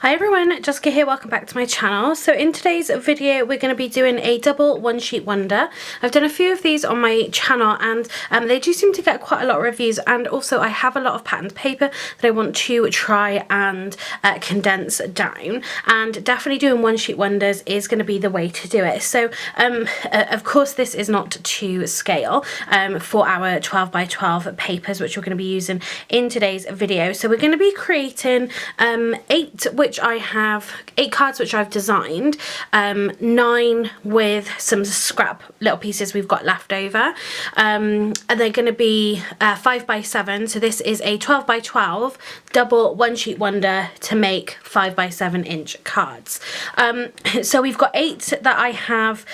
Hi everyone, Jessica here, welcome back to my channel. So in today's video we're going to be doing a double one sheet wonder. I've done a few of these on my channel and they do seem to get quite a lot of reviews, and also I have a lot of patterned paper that I want to try and condense down, and definitely doing one sheet wonders is going to be the way to do it. So of course this is not to scale for our 12 by 12 papers which we're going to be using in today's video. So we're going to be creating 8 cards which I've designed, 9 with some scrap little pieces we've got left over, and they're going to be 5 by 7, so this is a 12 by 12 double one sheet wonder to make 5 by 7 inch cards. So we've got 8 that I have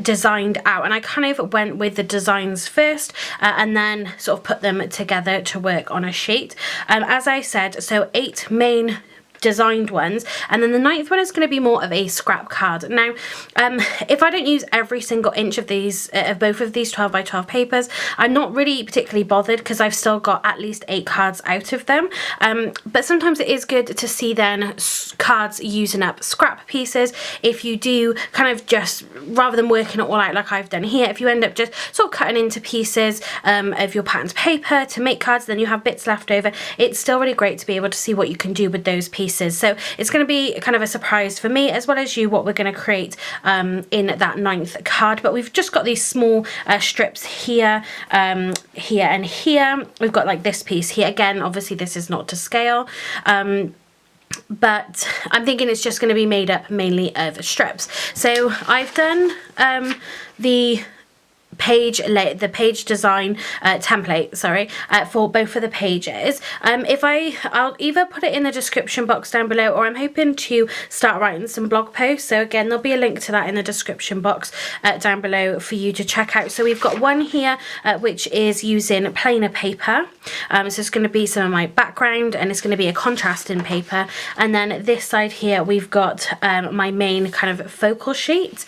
designed out, and I kind of went with the designs first and then sort of put them together to work on a sheet. As I said, so 8 main designed ones, and then the 9th one is going to be more of a scrap card. Now if I don't use every single inch of these of both of these 12 by 12 papers, I'm not really particularly bothered because I've still got at least 8 cards out of them, but sometimes it is good to see then cards using up scrap pieces. If you do kind of just, rather than working it all out like I've done here, if you end up just sort of cutting into pieces of your patterned paper to make cards, then you have bits left over, it's still really great to be able to see what you can do with those pieces. So it's going to be kind of a surprise for me as well as you what we're going to create in that 9th card. But we've just got these small strips here, here and here. We've got like this piece here. Again, obviously this is not to scale, but I'm thinking it's just going to be made up mainly of strips. So I've done the page design template, sorry, for both of the pages. I'll either put it in the description box down below, or I'm hoping to start writing some blog posts. So again, there'll be a link to that in the description box down below for you to check out. So we've got one here which is using plainer paper, so it's going to be some of my background and it's going to be a contrasting paper, and then this side here we've got my main kind of focal sheet.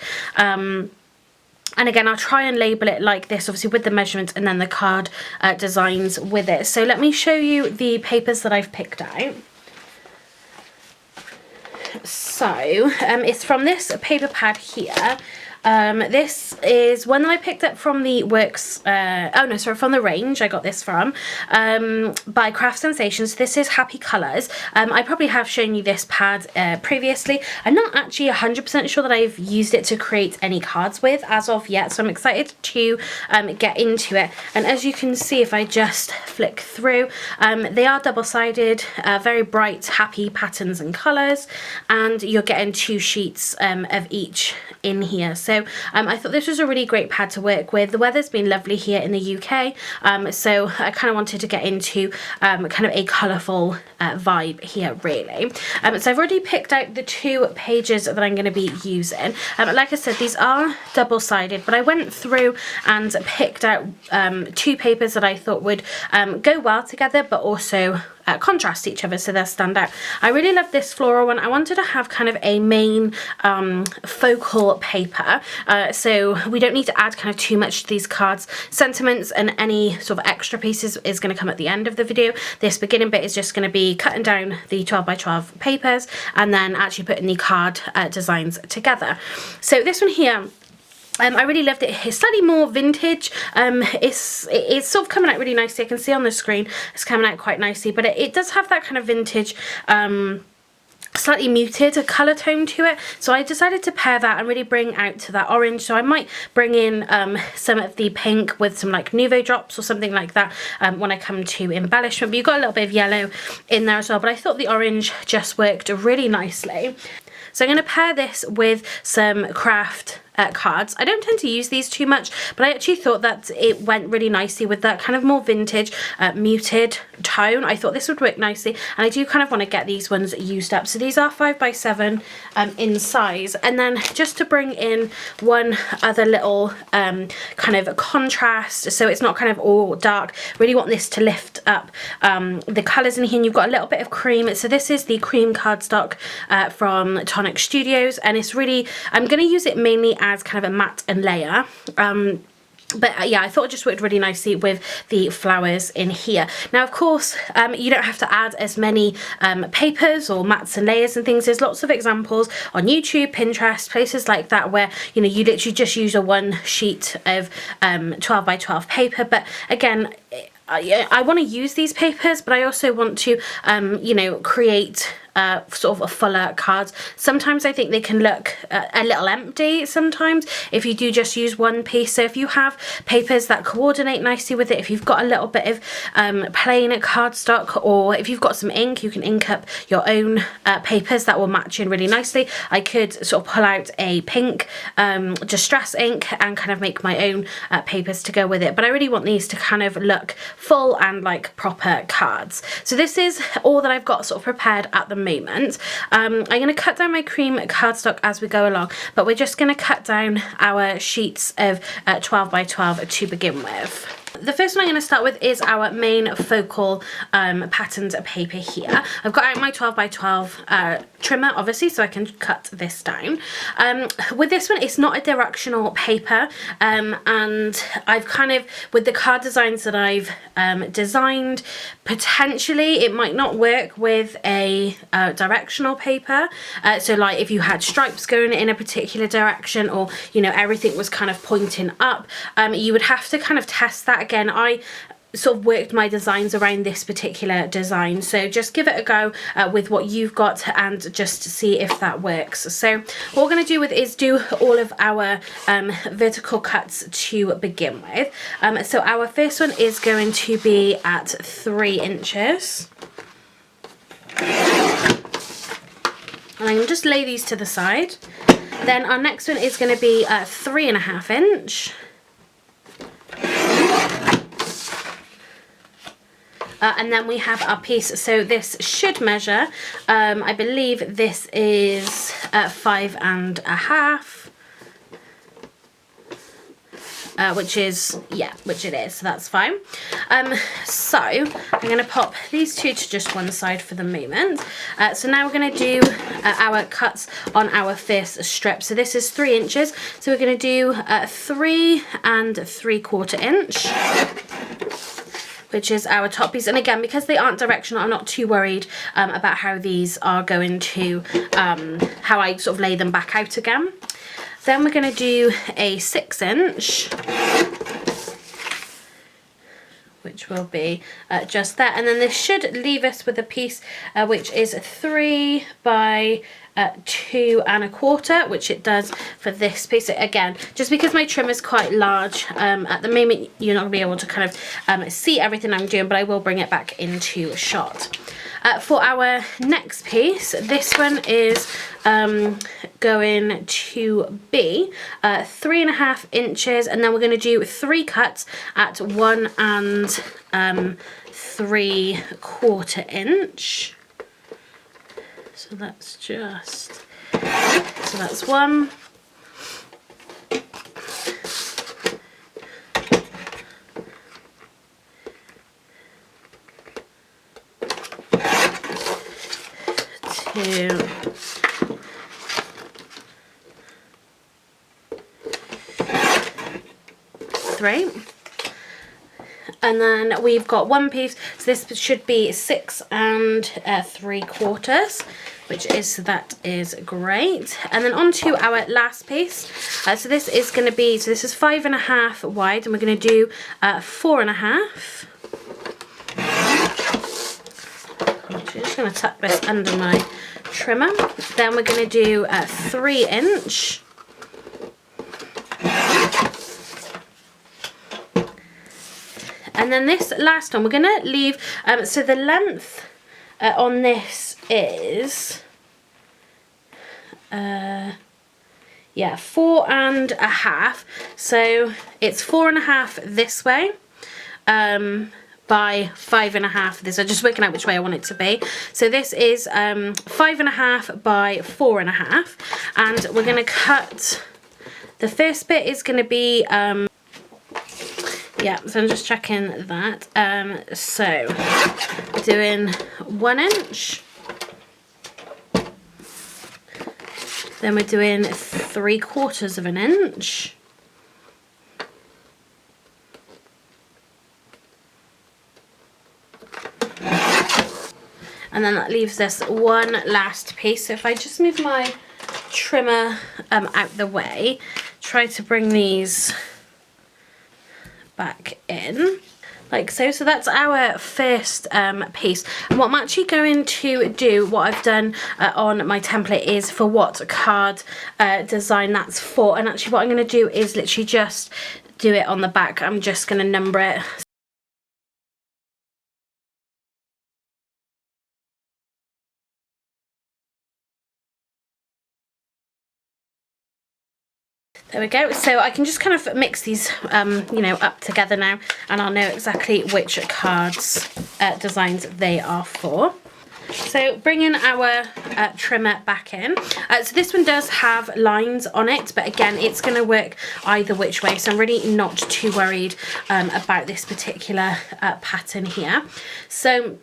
And again, I'll try and label it like this, obviously with the measurements and then the card designs with it. So let me show you the papers that I've picked out. So it's from this paper pad here. This is one that I picked up from the from the range. I got this from by Craft Sensations. This is Happy Colours. I probably have shown you this pad previously. I'm not actually 100% sure that I've used it to create any cards with as of yet, so I'm excited to get into it. And as you can see, if I just flick through, they are double-sided, very bright, happy patterns and colours, and you're getting 2 sheets of each in here. So I thought this was a really great pad to work with. The weather's been lovely here in the UK, so I kind of wanted to get into kind of a colourful vibe here, really. So I've already picked out the 2 pages that I'm going to be using. Like I said, these are double-sided, but I went through and picked out 2 papers that I thought would go well together, but also contrast each other so they'll stand out. I really love this floral one. I wanted to have kind of a main focal paper, so we don't need to add kind of too much to these cards. Sentiments and any sort of extra pieces is going to come at the end of the video. This beginning bit is just going to be cutting down the 12 by 12 papers and then actually putting the card designs together. So this one here, I really loved it. It's slightly more vintage. It's sort of coming out really nicely. I can see on the screen it's coming out quite nicely, but it does have that kind of vintage slightly muted colour tone to it, so I decided to pair that and really bring out to that orange. So I might bring in some of the pink with some like Nuvo drops or something like that when I come to embellishment, but you've got a little bit of yellow in there as well, but I thought the orange just worked really nicely. So I'm going to pair this with some craft cards. I don't tend to use these too much, but I actually thought that it went really nicely with that kind of more vintage muted tone. I thought this would work nicely, and I do kind of want to get these ones used up. So these are 5 by 7 in size, and then just to bring in one other little kind of contrast, so it's not kind of all dark. Really want this to lift up the colours in here. And you've got a little bit of cream, so this is the cream cardstock from Onyx Studios, and it's really, I'm going to use it mainly as kind of a matte and layer. But yeah, I thought it just worked really nicely with the flowers in here. Now, of course, you don't have to add as many papers or mats and layers and things. There's lots of examples on YouTube, Pinterest, places like that where, you know, you literally just use a one sheet of 12 by 12 paper. But again, I want to use these papers, but I also want to, you know, create sort of a fuller cards. Sometimes I think they can look a little empty sometimes if you do just use one piece. So if you have papers that coordinate nicely with it, if you've got a little bit of plain cardstock, or if you've got some ink, you can ink up your own papers that will match in really nicely. I could sort of pull out a pink distress ink and kind of make my own papers to go with it. But I really want these to kind of look full and like proper cards. So this is all that I've got sort of prepared at the moment. I'm going to cut down my cream cardstock as we go along, but we're just going to cut down our sheets of 12 by 12 to begin with. The first one I'm going to start with is our main focal patterned paper here. I've got out my 12 by 12 trimmer, obviously, so I can cut this down. With this one, it's not a directional paper, and I've kind of, with the card designs that I've designed, potentially it might not work with a directional paper. So like if you had stripes going in a particular direction, or, you know, everything was kind of pointing up, you would have to kind of test that. Again, I sort of worked my designs around this particular design, so just give it a go with what you've got and just see if that works. So what we're going to do is do all of our vertical cuts to begin with. So our first one is going to be at 3 inches. And I'm going to just lay these to the side. Then our next one is going to be 3.5 inch. And then we have our piece, so this should measure, I believe this is 5.5, which is, yeah, which it is, so that's fine. So I'm going to pop these two to just one side for the moment. So now we're going to do our cuts on our first strip. So this is 3 inches, so we're going to do 3 3/4 inch. Which is our top piece. And again, because they aren't directional, I'm not too worried about how these are going to, how I sort of lay them back out again. Then we're going to do a 6 inch, which will be just there. And then this should leave us with a piece which is 3 by 2.25, which it does for this piece. Again, just because my trim is quite large, at the moment you're not going to be able to kind of see everything I'm doing, but I will bring it back into a shot. For our next piece, this one is going to be 3.5 inches, and then we're going to do 3 cuts at 1 3/4 inch. So that's just, so that's 1. Two. 3. And then we've got one piece, so this should be 6 3/4, which is, that is great. And then on to our last piece. So this is going to be, so this is 5.5 wide, and we're going to do 4.5. I'm just going to tuck this under my trimmer. Then we're going to do 3 inch. And then this last one, we're going to leave, so the length on this is, yeah, 4.5. So it's 4.5 this way, by 5.5 this. I'm just working out which way I want it to be. So this is 5.5 by 4.5, and we're going to cut, the first bit is going to be, yeah, so I'm just checking that. So doing 1 inch, then we're doing 3/4 of an inch, and then that leaves us one last piece. So if I just move my trimmer out the way, try to bring these back in like so. So that's our first piece, and what I'm actually going to do, what I've done on my template, is for what card design that's for, and actually what I'm going to do is literally just do it on the back. I'm just going to number it. There we go. So I can just kind of mix these, you know, up together now, and I'll know exactly which cards designs they are for. So bringing our trimmer back in. So this one does have lines on it, but again, it's going to work either which way. So I'm really not too worried about this particular pattern here. So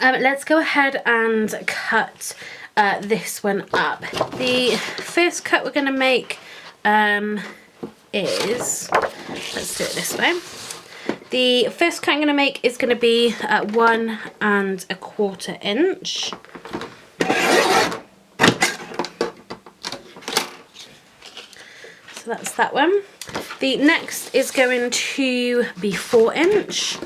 let's go ahead and cut this one up. The first cut we're going to make is, let's do it this way. The first cut I'm going to make is going to be 1 1/4 inch. So that's that one. The next is going to be 4 inch.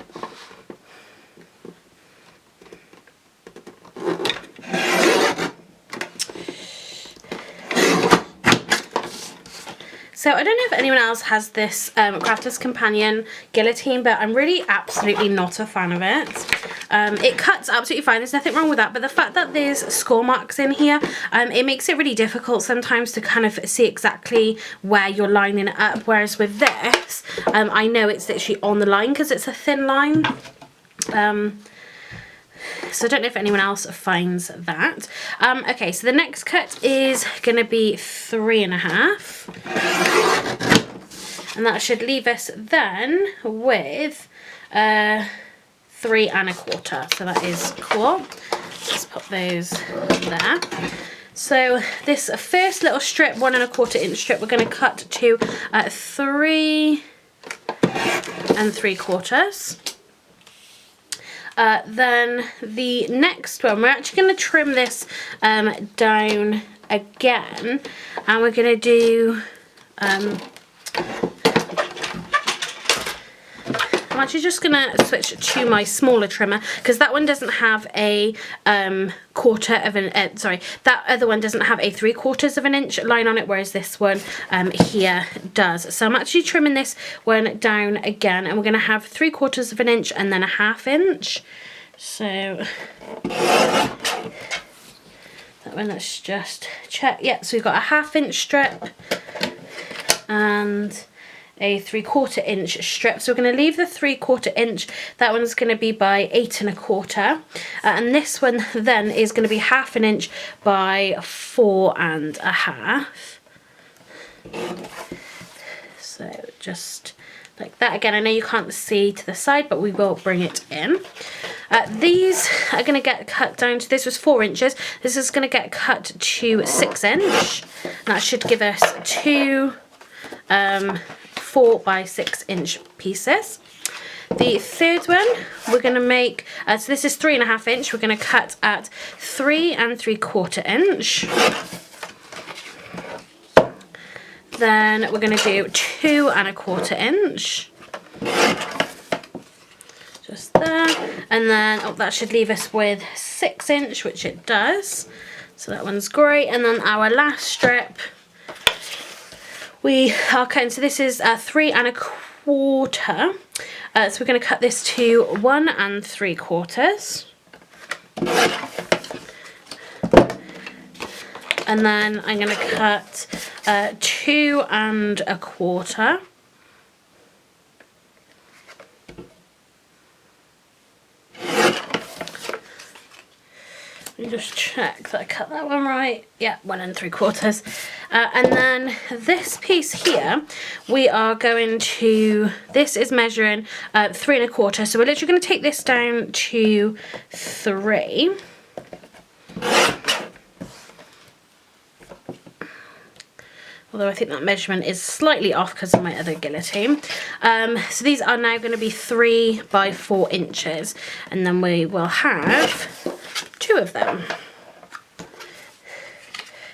So I don't know if anyone else has this Crafter's Companion guillotine, but I'm really absolutely not a fan of it. It cuts absolutely fine, there's nothing wrong with that, but the fact that there's score marks in here, it makes it really difficult sometimes to kind of see exactly where you're lining it up, whereas with this, I know it's literally on the line because it's a thin line. So I don't know if anyone else finds that. Okay, so the next cut is going to be 3 1/2. And that should leave us then with 3 1/4. So that is cool. Let's put those there. So this first little strip, 1 1/4 inch strip, we're going to cut to 3 3/4. Then the next one, we're actually going to trim this down again, and we're going to do I'm actually just going to switch to my smaller trimmer because that one doesn't have a quarter of an sorry, that other one doesn't have a 3/4 of an inch line on it, whereas this one here does. So I'm actually trimming this one down again, and we're going to have 3/4 of an inch and then a 1/2 inch. So that one, let's just check. Yeah, so we've got a 1/2 inch strip and a 3/4 inch strip. So we're going to leave the 3/4 inch. That one's going to be by 8 1/4, and this one then is going to be 1/2 inch by 4 1/2. So just like that. Again, I know you can't see to the side, but we will bring it in. These are going to get cut down to, this was 4 inches. This is going to get cut to 6 inch. That should give us two 4 by 6 inch pieces. The third one we're going to make, so this is 3 1/2 inch, we're going to cut at 3 3/4 inch. Then we're going to do 2 1/4 inch. Just there. And then, oh, that should leave us with 6 inch, which it does. So that one's great. And then our last strip, we are cutting, so this is 3 1/4. So we're going to cut this to 1 3/4. And then I'm going to cut 2 1/4. Let me just check that I cut that one right. Yeah, 1 3/4. And then this piece here, we are going to, this is measuring 3 1/4. So we're literally going to take this down to 3. Although I think that measurement is slightly off because of my other guillotine. So these are now going to be 3 by 4 inches. And then we will have 2 2 of them.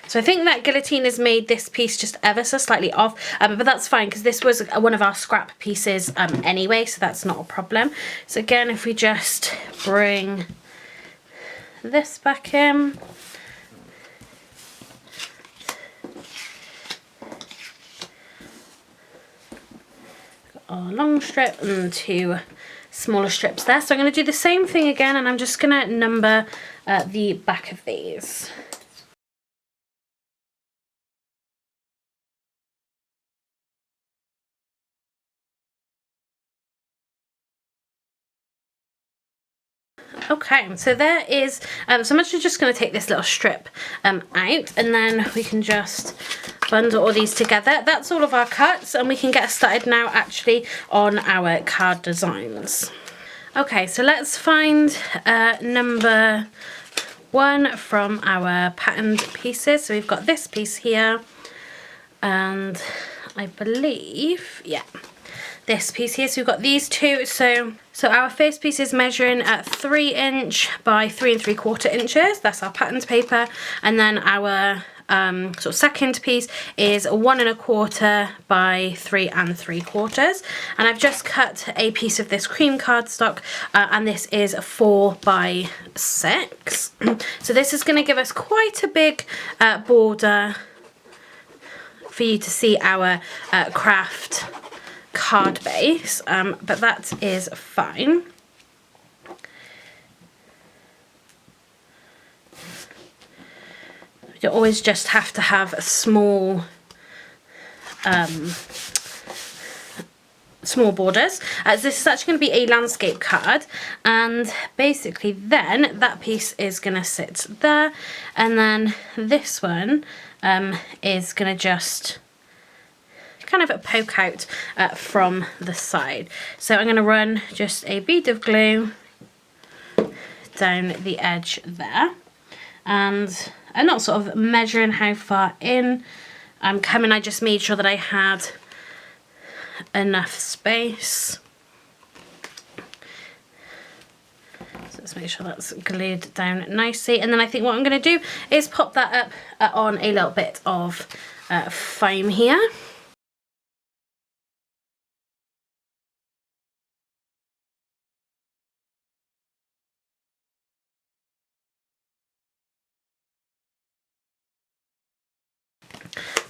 So I think that guillotine has made this piece just ever so slightly off, but that's fine because this was one of our scrap pieces anyway, so that's not a problem. So again, if we just bring this back in. Got our long strip and 2 smaller strips there. So I'm going to do the same thing again, and I'm just going to number the back of these. Okay, so there is, so I'm actually just going to take this little strip out, and then we can just bundle all these together. That's all of our cuts, and we can get started now actually on our card designs. Okay, so let's find number 1 from our patterned pieces. So we've got this piece here, and I believe, yeah, this piece here. So we've got these 2. So our first piece is measuring at 3 inch by 3 3/4 inches. That's our patterned paper. And then our sort of second piece is 1 1/4 by 3 3/4. And I've just cut a piece of this cream cardstock, and this is 4 by 6. So this is going to give us quite a big border for you to see our craft card base, but that is fine. You always just have to have a small borders, as this is actually going to be a landscape card, and basically then that piece is going to sit there, and then this one is going to just kind of poke out from the side. So I'm going to run just a bead of glue down the edge there, and I'm not sort of measuring how far in I'm coming. I just made sure that I had enough space. So let's make sure that's glued down nicely, and then I think what I'm going to do is pop that up on a little bit of foam here.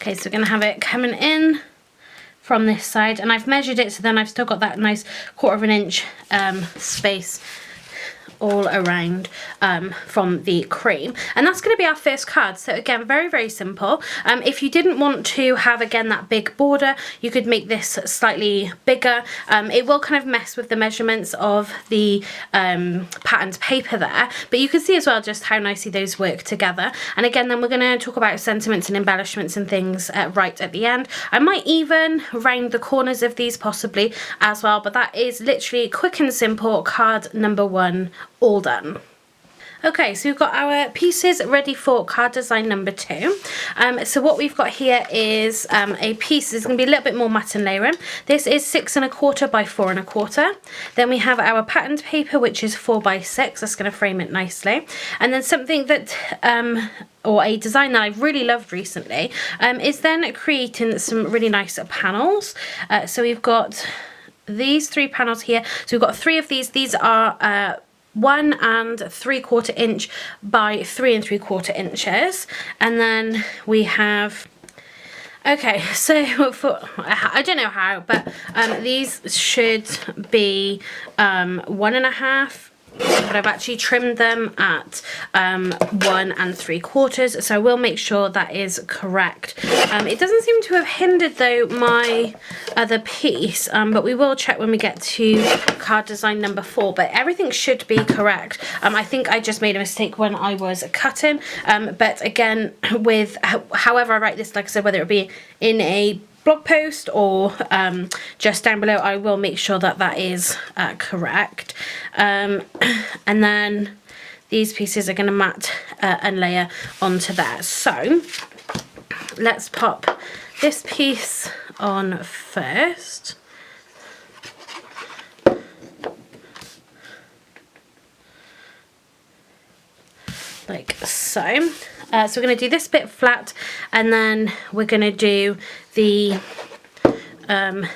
Okay, so we're going to have it coming in from this side, and I've measured it, so then I've still got that nice 1/4 inch space all around from the cream, and that's going to be our first card. So again, very, very simple. If you didn't want to have, again, that big border, you could make this slightly bigger. It will kind of mess with the measurements of the patterned paper there, but you can see as well just how nicely those work together. And again, then we're going to talk about sentiments and embellishments and things right at the end. I might even round the corners of these possibly as well, but that is literally quick and simple card number 1 all done. Okay, so we've got our pieces ready for card design number 2. So what we've got here is a piece. It's going to be a little bit more matte and layering. This is 6 1/4 by 4 1/4. Then we have our patterned paper, which is 4 by 6. That's going to frame it nicely. And then something that or a design that I've really loved recently is then creating some really nice panels. So we've got these 3 panels here. So we've got 3 of these. These are 1 3/4 inch by 3 3/4 inches, and then we have, okay, so for, I don't know how, but these should be 1 1/2, but I've actually trimmed them at 1 3/4, so I will make sure that is correct. It doesn't seem to have hindered though my other piece, but we will check when we get to card design number 4, but everything should be correct. I think I just made a mistake when I was cutting, but again, with however I write this, like I said, whether it be in a blog post or just down below, I will make sure that that is correct. And then these pieces are going to mat and layer onto there. So let's pop this piece on first. like so. So we're going to do this bit flat, and then we're going to do the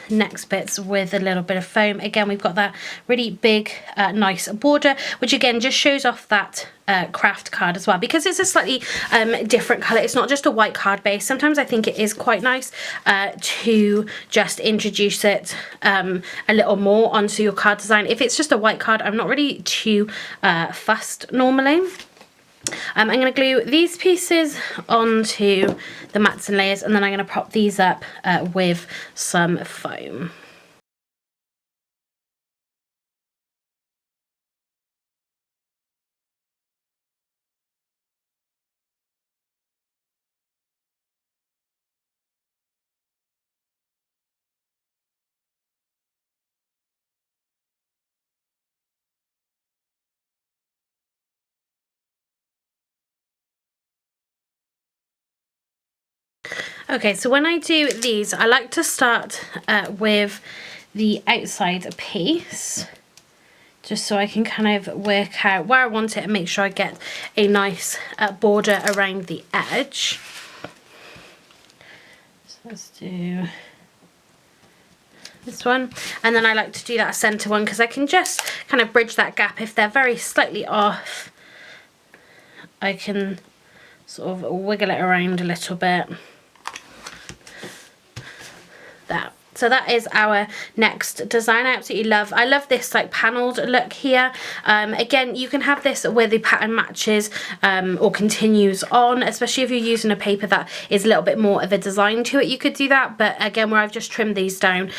next bits with a little bit of foam. Again, we've got that really big nice border, which again just shows off that craft card as well, because it's a slightly different colour. It's not just a white card base. Sometimes I think it is quite nice to just introduce it a little more onto your card design. If it's just a white card, I'm not really too fussed normally. I'm going to glue these pieces onto the mats and layers, and then I'm going to prop these up with some foam. Okay, so when I do these, I like to start with the outside piece, just so I can kind of work out where I want it and make sure I get a nice border around the edge. So let's do this one, and then I like to do that center one because I can just kind of bridge that gap. If they're very slightly off, I can sort of wiggle it around a little bit. That. So that is our next design. I absolutely love. I love this like panelled look here. Again, you can have this where the pattern matches or continues on, especially if you're using a paper that is a little bit more of a design to it. You could do that, but again, where I've just trimmed these down,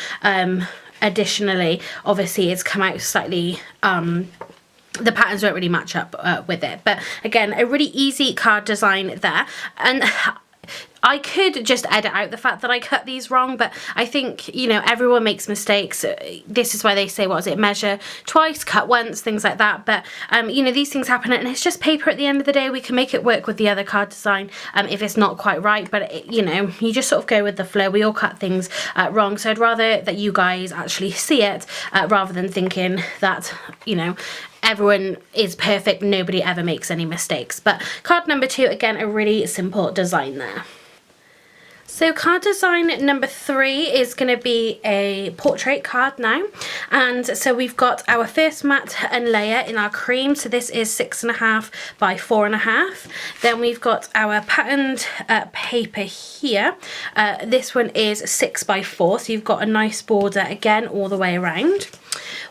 additionally, obviously it's come out slightly. The patterns don't really match up with it, but again, a really easy card design there. And I could just edit out the fact that I cut these wrong, but I think, you know, everyone makes mistakes. This is why they say, what is it, measure twice, cut once, things like that. But, you know, these things happen, and it's just paper at the end of the day. We can make it work with the other card design if it's not quite right, but, you know, you just sort of go with the flow. We all cut things wrong, so I'd rather that you guys actually see it rather than thinking that, you know, everyone is perfect, nobody ever makes any mistakes. But card number 2, again, a really simple design there. So card design number 3 is going to be a portrait card now, and so we've got our first mat and layer in our cream. So this is 6.5 by 4.5. Then we've got our patterned paper here. This one is 6 by 4, so you've got a nice border again all the way around.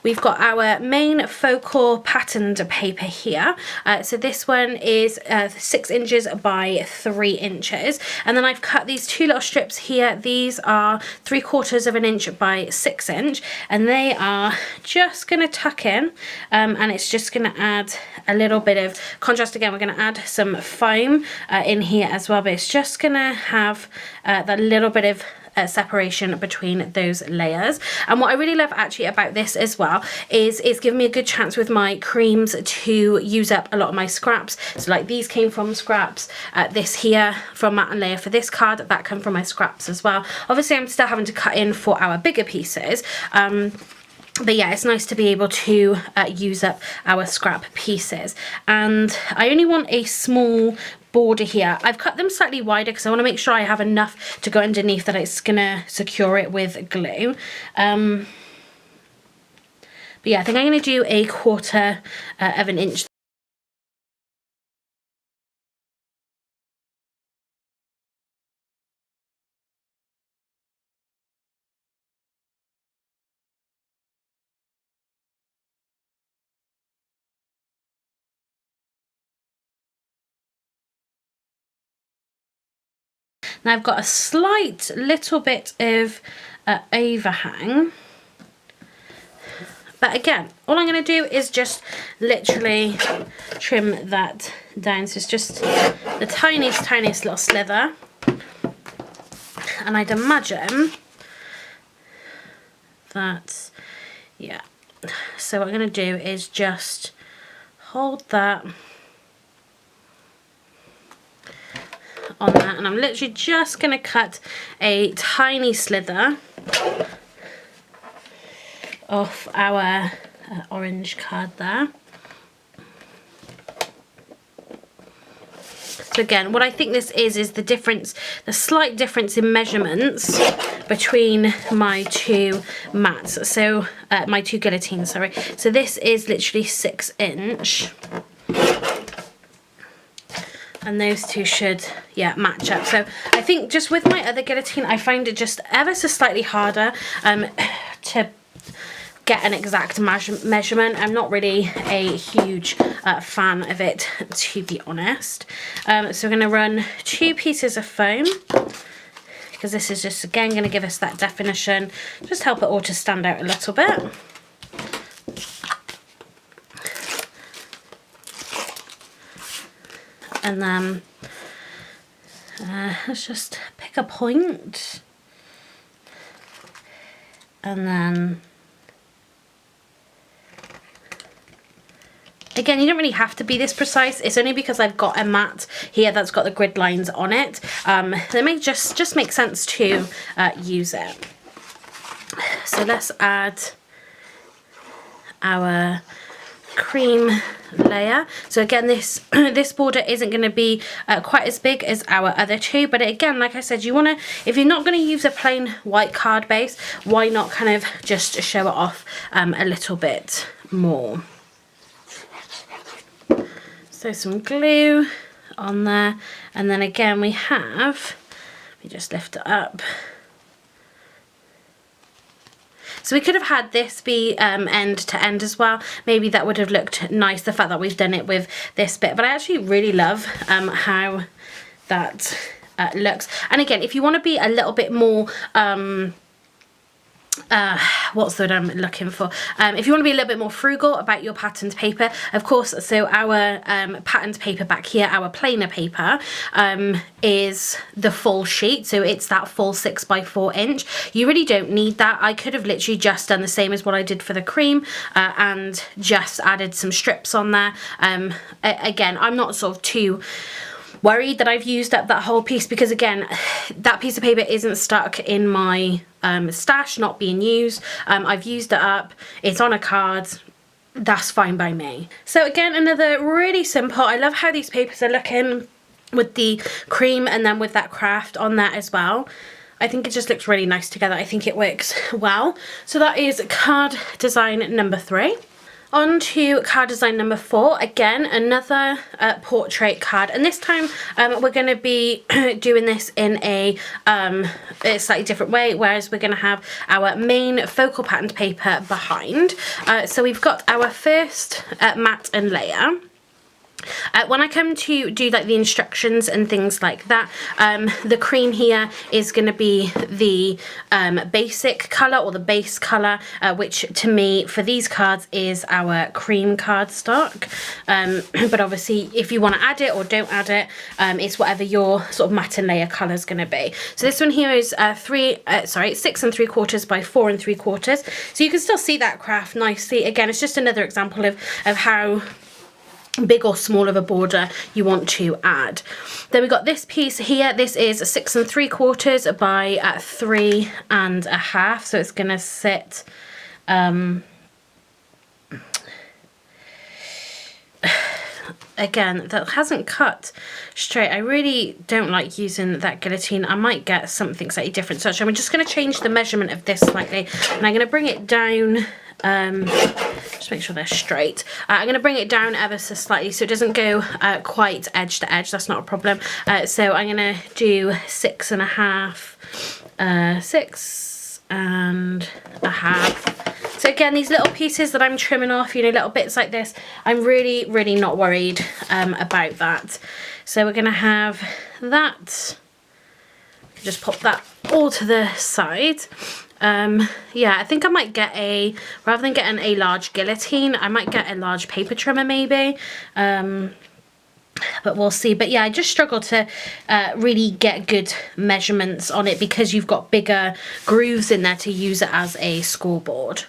We've got our main focal patterned paper here. So this one is 6 inches by 3 inches. And then I've cut these 2 little strips here. These are 3/4 of an inch by 6 inch. And they are just going to tuck in. And it's just going to add a little bit of contrast. Again, we're going to add some foam in here as well. But it's just going to have that little bit of separation between those layers. And what I really love actually about this as well is it's given me a good chance with my creams to use up a lot of my scraps. So like these came from scraps, this here from matte and layer for this card, that came from my scraps as well. Obviously I'm still having to cut in for our bigger pieces, but yeah, it's nice to be able to use up our scrap pieces. And I only want a small border here. I've cut them slightly wider because I want to make sure I have enough to go underneath that it's gonna secure it with glue. But yeah, I think I'm gonna do 1/4 of an inch. Now I've got a slight little bit of overhang. But again, all I'm going to do is just literally trim that down. So it's just the tiniest little slither. And I'd imagine that, yeah. So what I'm going to do is just hold that on that, and I'm literally just going to cut a tiny slither off our orange card there. So again, what I think this is the difference, the slight difference in measurements between my two mats. So my two guillotines, sorry. So this is literally 6" and those two should, yeah, match up. So I think just with my other guillotine, I find it just ever so slightly harder to get an exact measurement. I'm not really a huge fan of it, to be honest. So we're going to run 2 pieces of foam, because this is just, again, going to give us that definition, just help it all to stand out a little bit. And then let's just pick a point, and then again, you don't really have to be this precise. It's only because I've got a mat here that's got the grid lines on it. It may just make sense to use it. So let's add our cream layer. So again, this this border isn't going to be quite as big as our other two, but again, like I said, you want to, if you're not going to use a plain white card base, why not kind of just show it off a little bit more. So some glue on there, and then again we have, let me just lift it up. So we could have had this be end to end as well. Maybe that would have looked nice, the fact that we've done it with this bit. But I actually really love how that looks. And again, if you want to be a little bit more what's the word I'm looking for, if you want to be a little bit more frugal about your patterned paper, of course, so our patterned paper back here, our plainer paper, is the full sheet, so it's that full 6x4 inch. You really don't need that. I could have literally just done the same as what I did for the cream, and just added some strips on there. Again, I'm not sort of too worried that I've used up that whole piece, because again, that piece of paper isn't stuck in my stash, not being used. I've used it up, it's on a card, that's fine by me. So again, another really simple, I love how these papers are looking with the cream and then with that craft on that as well. I think it just looks really nice together. I think it works well. So that is card design number 3. On to card design number 4, again another portrait card, and this time we're going to be doing this in a slightly different way, whereas we're going to have our main focal patterned paper behind. So we've got our first mat and layer. When I come to do like the instructions and things like that, the cream here is going to be the basic colour, or the base colour, which to me for these cards is our cream cardstock. But obviously if you want to add it or don't add it, it's whatever your sort of matte and layer colour is going to be. So this one here is 6 3/4 by 4 3/4. So you can still see that craft nicely. Again, it's just another example of how big or small of a border you want to add. Then we got this piece here. This is 6 3/4 by 3 1/2. So it's going to sit again, that hasn't cut straight. I really don't like using that guillotine. I might get something slightly different. So I'm just going to change the measurement of this slightly, and I'm going to bring it down. Just make sure they're straight. I'm going to bring it down ever so slightly so it doesn't go quite edge to edge. That's not a problem. So I'm going to do 6 1/2, 6 1/2. So again, these little pieces that I'm trimming off, you know, little bits like this, I'm really not worried about that. So we're going to have that. Just pop that all to the side. Yeah, I think I might get rather than getting a large guillotine, I might get a large paper trimmer maybe. But we'll see. But yeah, I just struggle to really get good measurements on it because you've got bigger grooves in there to use it as a scoreboard.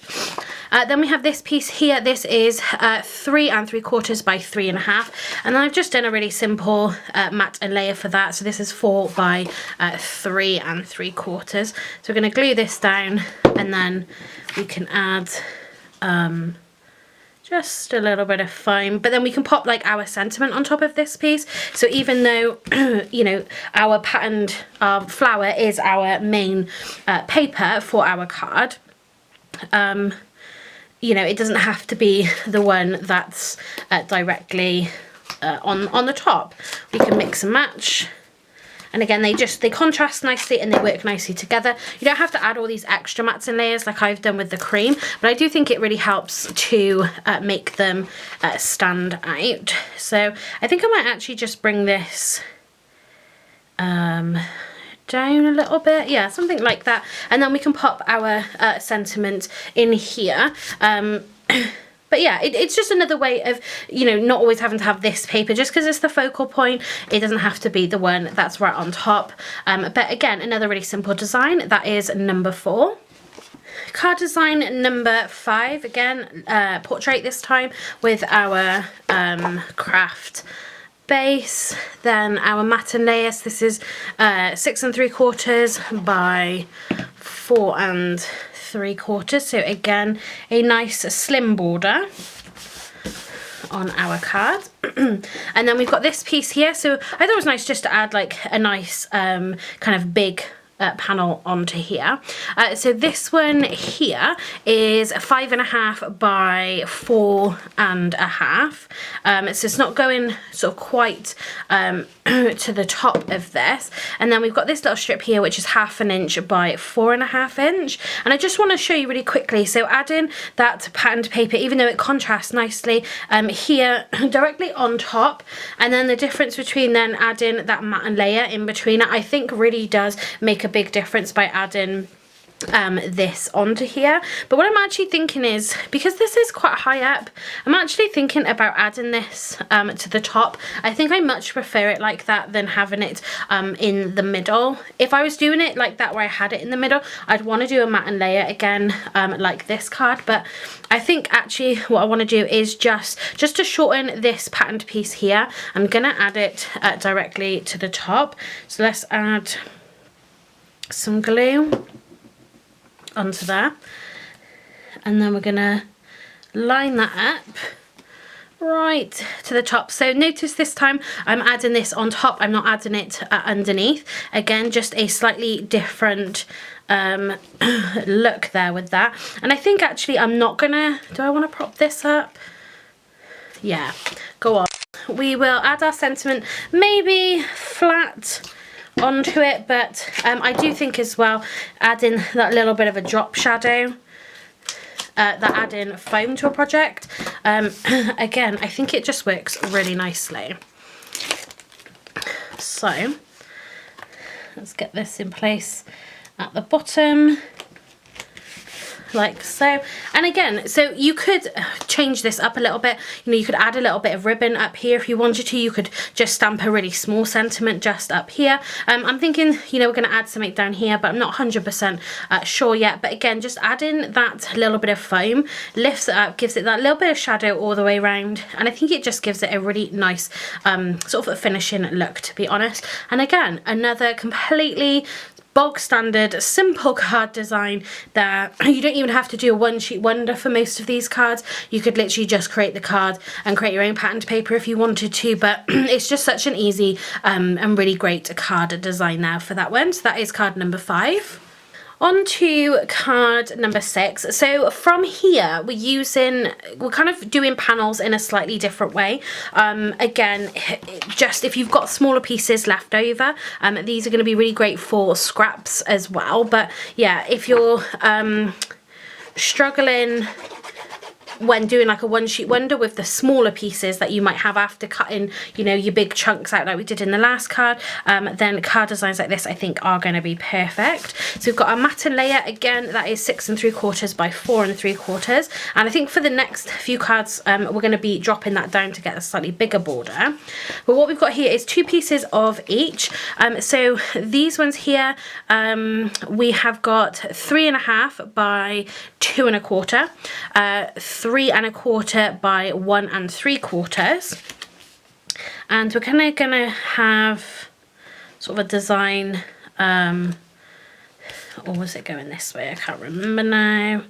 Then we have this piece here. This is 3 3/4 by 3 1/2, and then I've just done a really simple matte and layer for that. So this is 4 by 3 3/4. So we're going to glue this down, and then we can add just a little bit of foam, but then we can pop like our sentiment on top of this piece. So even though you know, our patterned flower is our main paper for our card, you know, it doesn't have to be the one that's directly on the top. We can mix and match. And again, they contrast nicely and they work nicely together. You don't have to add all these extra mats and layers like I've done with the cream, but I do think it really helps to make them stand out. So I think I might actually just bring this down a little bit. Yeah, something like that. And then we can pop our sentiment in here. But yeah, it's just another way of, you know, not always having to have this paper. Just because it's the focal point, it doesn't have to be the one that's right on top. But again, another really simple design. That is number 4. Card design number 5. Again, portrait this time with our craft base. Then our matte and layers. This is 6 3/4 by 4 3/4, so again a nice slim border on our card. And then we've got this piece here, so I thought it was nice just to add like a nice kind of big panel onto here. So this one here is 5.5 by 4.5. So it's not going sort of quite to the top of this. And then we've got this little strip here, which is 1/2 inch by 4.5 inch. And I just want to show you really quickly. So adding that patterned paper, even though it contrasts nicely here directly on top, and then the difference between then adding that matte and layer in between it, I think really does make a big difference by adding this onto here. But what I'm actually thinking is, because this is quite high up, I'm actually thinking about adding this to the top. I think I much prefer it like that than having it in the middle. If I was doing it like that where I had it in the middle, I'd want to do a matte and layer again like this card. But I think actually what I want to do is just to shorten this patterned piece here, I'm gonna add it directly to the top. So let's add some glue onto there, and then we're gonna line that up right to the top. So notice this time I'm adding this on top, I'm not adding it underneath. Again, just a slightly different look there with that. And I think actually I'm not gonna, do I want to prop this up? Yeah, go on. We will add our sentiment maybe flat onto it, but I do think as well adding that little bit of a drop shadow, that adding foam to a project, again I think it just works really nicely. So let's get this in place at the bottom like so. And again, so you could change this up a little bit, you know, you could add a little bit of ribbon up here if you wanted to. You could just stamp a really small sentiment just up here. I'm thinking, you know, we're going to add something down here, but I'm not 100% sure yet. But again, just adding that little bit of foam lifts it up, gives it that little bit of shadow all the way around, and I think it just gives it a really nice sort of a finishing look, to be honest. And again, another completely bog standard simple card design that you don't even have to do a one sheet wonder for most of these cards. You could literally just create the card and create your own patterned paper if you wanted to, but it's just such an easy and really great card design now for that one. So that is card number 5. On to card number 6. So from here we're kind of doing panels in a slightly different way. Again, just if you've got smaller pieces left over, these are going to be really great for scraps as well. But yeah, if you're struggling when doing like a one sheet wonder with the smaller pieces that you might have after cutting, you know, your big chunks out like we did in the last card, then card designs like this I think are going to be perfect. So we've got our matte layer, again that is 6 3/4 by 4 3/4, and I think for the next few cards we're going to be dropping that down to get a slightly bigger border. But what we've got here is 2 pieces of each. So these ones here, we have got 3.5 by 2 1/4, 3 1/4 by 1 3/4, and we're kind of gonna have sort of a design, or was it going this way? I can't remember now.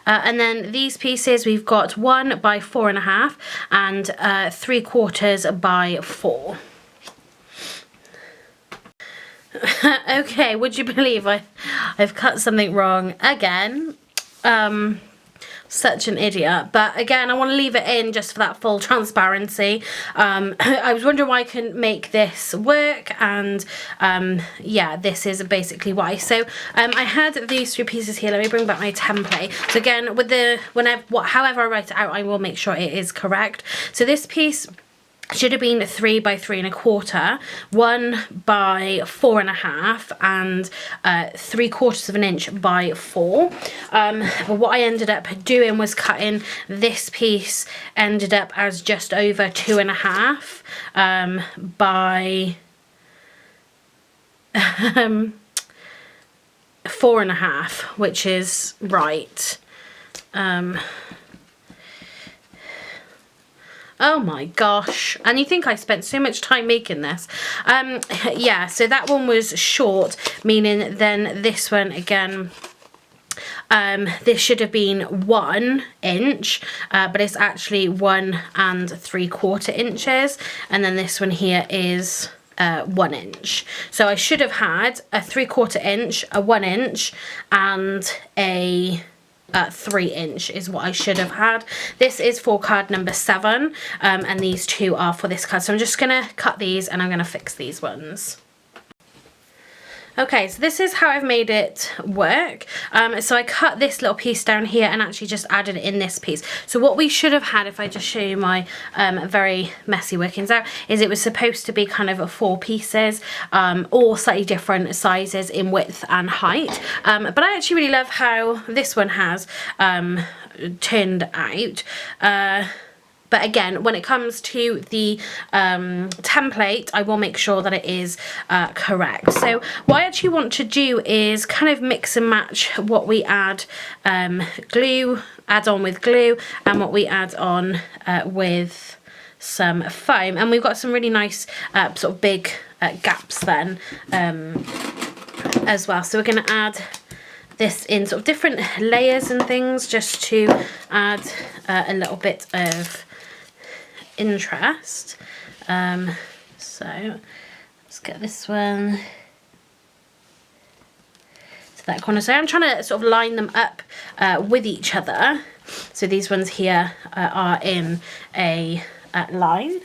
And then these pieces, we've got 1 by 4.5 and 3/4 by 4. Okay, would you believe I've cut something wrong again? Such an idiot, but again, I want to leave it in just for that full transparency. I was wondering why I couldn't make this work, and yeah, this is basically why. So I had these 3 pieces here. Let me bring back my template. So again, with however I write it out, I will make sure it is correct. So this piece should have been 3 by 3.25, 1 by 4.5, and 3/4 of an inch by 4. But what I ended up doing was cutting this piece, ended up as just over 2.5 by 4.5, which is right. Oh my gosh, and you think I spent so much time making this. Yeah, so that one was short, meaning then this one again, this should have been 1 inch, but it's actually 1 3/4 inches, and then this one here is 1 inch. So I should have had a 3/4 inch, a 1 inch, and a 3 inch is what I should have had. This is for card number 7, and these 2 are for this card. So I'm just gonna cut these and I'm gonna fix these ones. Okay, so this is how I've made it work. So I cut this little piece down here and actually just added it in this piece. So what we should have had, if I just show you my very messy workings out, is it was supposed to be kind of 4 pieces, all slightly different sizes in width and height. But I actually really love how this one has turned out. But again, when it comes to the template, I will make sure that it is correct. So what I actually want to do is kind of mix and match what we add on with glue, and what we add on with some foam. And we've got some really nice sort of big gaps then as well. So we're going to add this in sort of different layers and things, just to add a little bit of interest. So let's get this one to that corner. So I'm trying to sort of line them up with each other. So these ones here are in a line.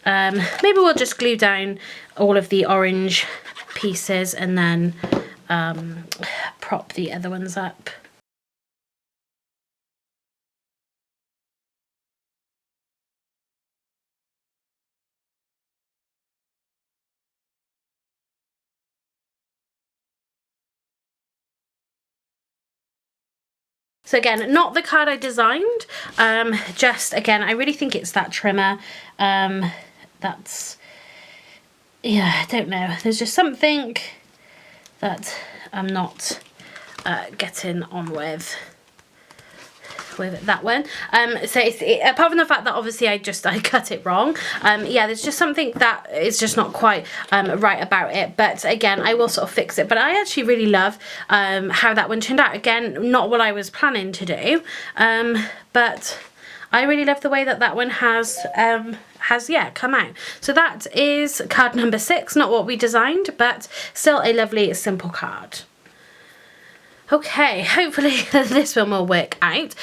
Maybe we'll just glue down all of the orange pieces and then prop the other ones up. So again, not the card I designed, just again, I really think it's that trimmer. That's, yeah, I don't know. There's just something that I'm not getting on with that one. So apart from the fact that obviously I cut it wrong, yeah, there's just something that is just not quite right about it. But again, I will sort of fix it. But I actually really love how that one turned out. Again, not what I was planning to do, but I really love the way that one has yeah, come out. So that is card number 6, not what we designed, but still a lovely simple card. Okay, hopefully this one will work out.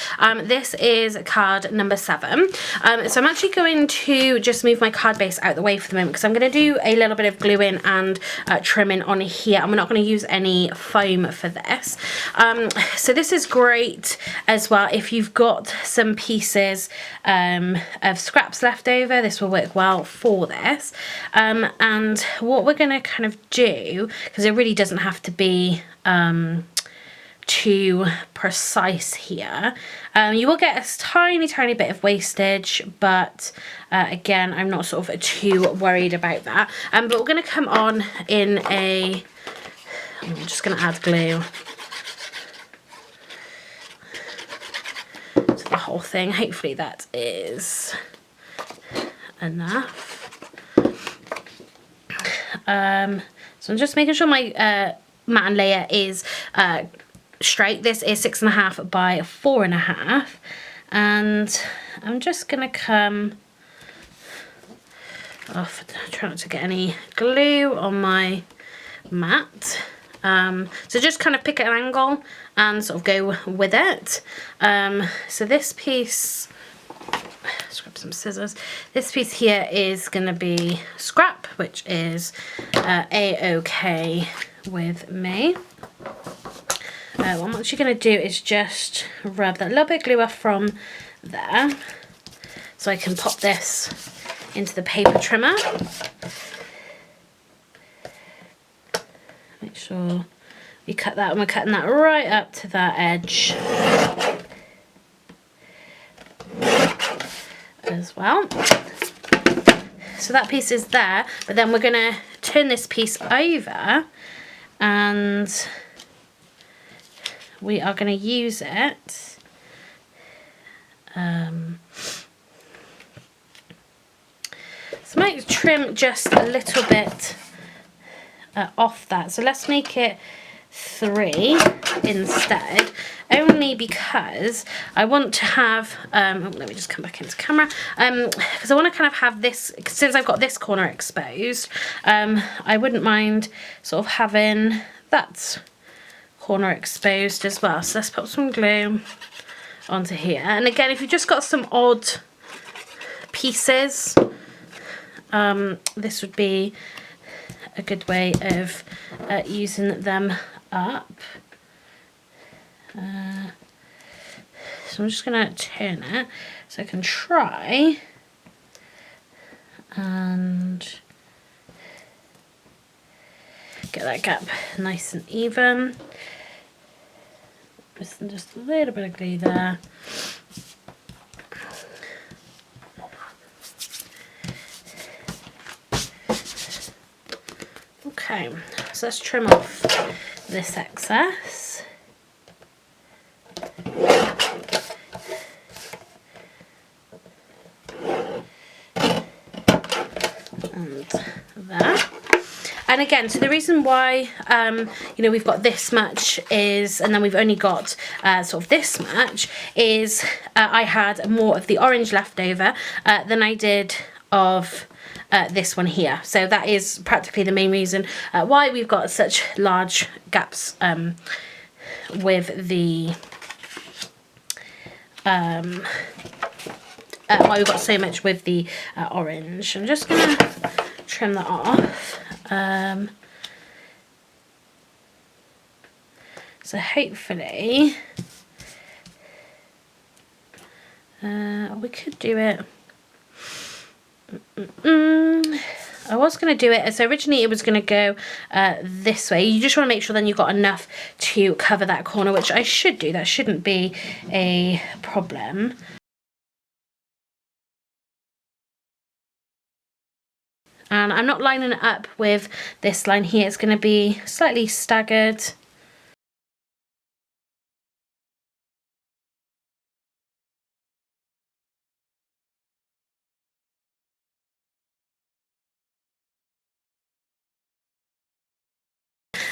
This is card number 7. So I'm actually going to just move my card base out the way for the moment, because I'm going to do a little bit of gluing and trimming on here, and we're not going to use any foam for this. So this is great as well if you've got some pieces of scraps left over. This will work well for this. And what we're going to kind of do, because it really doesn't have to be too precise here. You will get a tiny bit of wastage, but again, I'm not sort of too worried about that. But we're going to come on in I'm just going to add glue to the whole thing. Hopefully that is enough. So I'm just making sure my matte layer is straight. This is 6.5 by 4.5, and I'm just gonna come off, try not to get any glue on my mat. So just kind of pick an angle and sort of go with it. So this piece, let's grab some scissors. This piece here is going to be scrap, which is a-okay with me. What you're going to do is just rub that little bit of glue off from there, so I can pop this into the paper trimmer. Make sure we cut that, and we're cutting that right up to that edge as well. So that piece is there, but then we're going to turn this piece over and we are going to use it so I might trim just a little bit off that. So let's make it 3 instead, only because I want to have, let me just come back into camera, because I want to kind of have this, since I've got this corner exposed, I wouldn't mind sort of having that corner exposed as well. So let's put some glue onto here, and again, if you've just got some odd pieces, this would be a good way of using them up. So I'm just going to turn it so I can try and get that gap nice and even. Just a little bit of glue there. Okay, so let's trim off this excess. And that. And again, so the reason why, you know, we've got this much is, and then we've only got sort of this much, is I had more of the orange left over than I did of this one here. So that is practically the main reason why we've got such large gaps with the why we've got so much with the orange. I'm just gonna trim that off. So hopefully we could do it. I was going to do it, so originally it was going to go this way. You just want to make sure then you've got enough to cover that corner, which I should do. That shouldn't be a problem. And I'm not lining it up with this line here. It's going to be slightly staggered.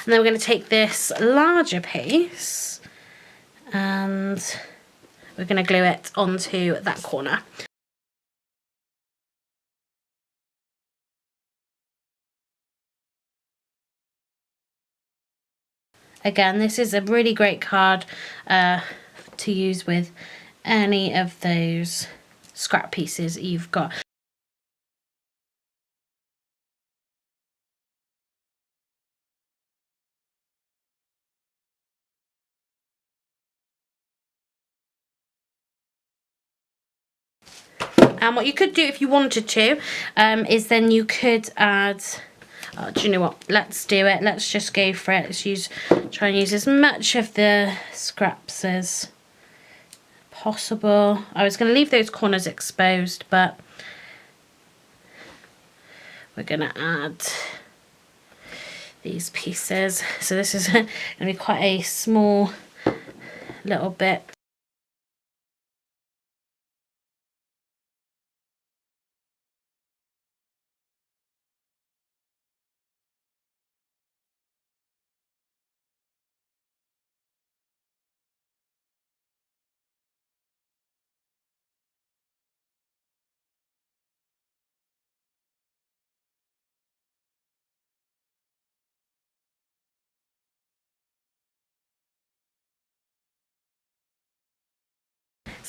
And then we're going to take this larger piece and we're going to glue it onto that corner. Again, this is a really great card to use with any of those scrap pieces you've got. And what you could do if you wanted to is then you could add, do you know what, let's do it, let's just go for it. Let's try and use as much of the scraps as possible. I was going to leave those corners exposed, but we're going to add these pieces. So this is going to be quite a small little bit.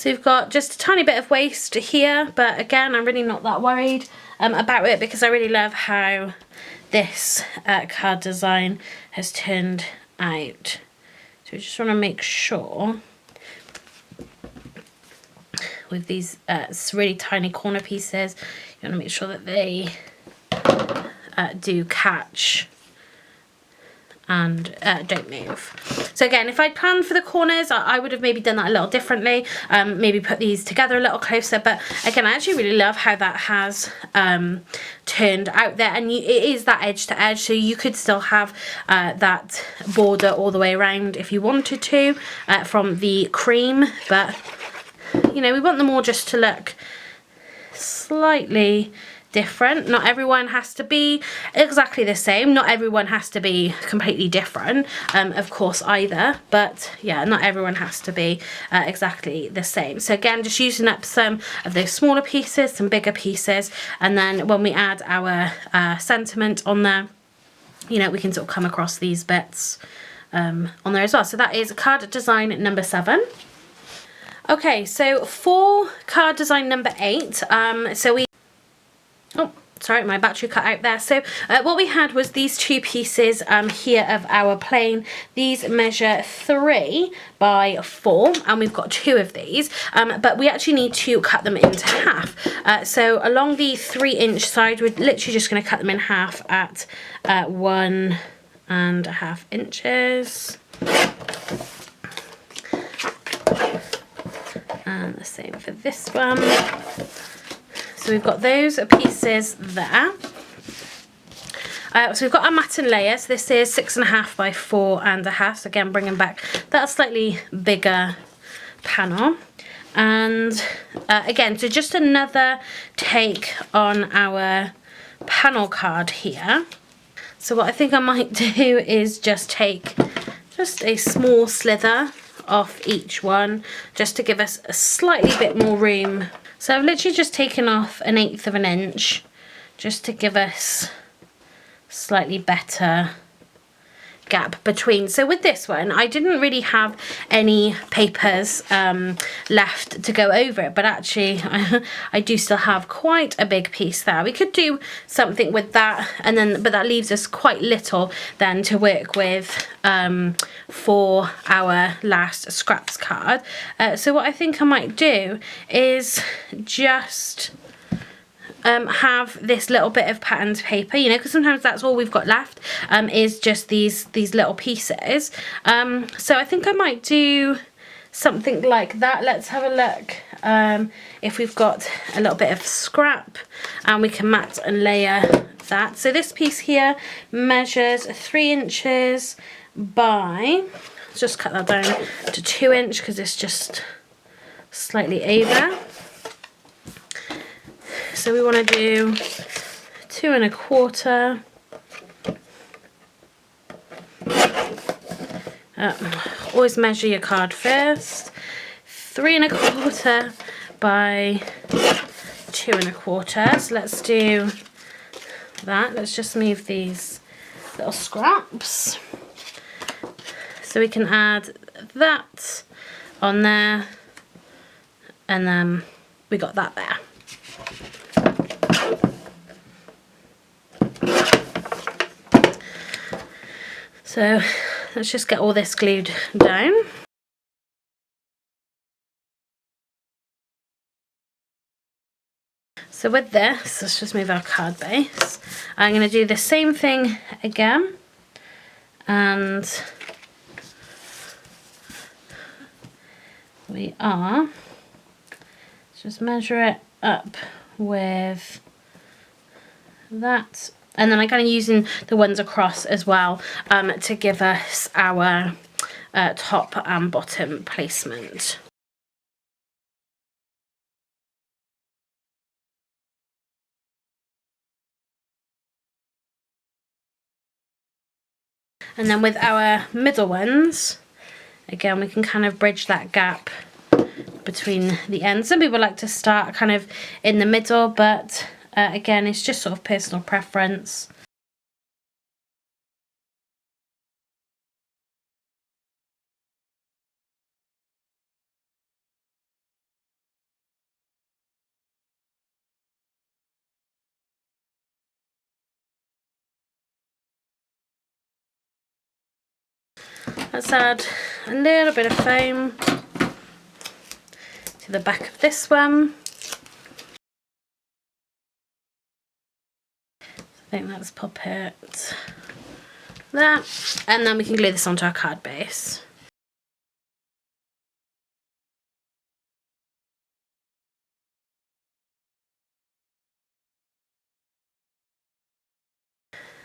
So we've got just a tiny bit of waste here, but again, I'm really not that worried about it because I really love how this card design has turned out. So we just want to make sure with these really tiny corner pieces, you want to make sure that they do catch and don't move. So again, if I'd planned for the corners, I would have maybe done that a little differently, maybe put these together a little closer, but again, I actually really love how that has turned out there, and it is that edge to edge, so you could still have that border all the way around if you wanted to from the cream, but you know, we want them all just to look slightly different. Not everyone has to be exactly the same. Not everyone has to be completely different, of course, either. But yeah, not everyone has to be exactly the same. So again, just using up some of those smaller pieces, some bigger pieces, and then when we add our sentiment on there, you know, we can sort of come across these bits on there as well. So that is card design number 7. Okay, so for card design number 8, oh, sorry, my battery cut out there. So what we had was these 2 pieces here of our plane. These measure 3 by 4, and we've got 2 of these, but we actually need to cut them into half. So along the 3-inch side, we're literally just going to cut them in half at 1.5 inches. And the same for this one. So we've got those pieces there. So we've got our matte layer. So this is 6.5 by 4.5. So again, bringing back that slightly bigger panel. And again, so just another take on our panel card here. So what I think I might do is just take just a small slither off each one, just to give us a slightly bit more room. So I've literally just taken off 1/8 of an inch, just to give us slightly better gap between. So with this one, I didn't really have any papers left to go over it, but actually I do still have quite a big piece there. We could do something with that, and then but that leaves us quite little then to work with for our last scraps card. So what I think I might do is just have this little bit of patterned paper, you know, because sometimes that's all we've got left, is just these little pieces. So I think I might do something like that. Let's have a look if we've got a little bit of scrap, and we can mat and layer that. So this piece here measures 3 inches by, let's just cut that down to 2 inch because it's just slightly over. So we want to do 2 1/4. Always measure your card first. 3 1/4 by 2 1/4. So let's do that. Let's just move these little scraps. So we can add that on there, and then we got that there. So let's just get all this glued down. So with this, let's just move our card base. I'm going to do the same thing again, and we are, let's just measure it up with that. And then I'm kind of using the ones across as well to give us our top and bottom placement. And then with our middle ones, again, we can kind of bridge that gap between the ends. Some people like to start kind of in the middle, but again, it's just sort of personal preference. let's add a little bit of foam to the back of this one. I think let's pop it there, and then we can glue this onto our card base.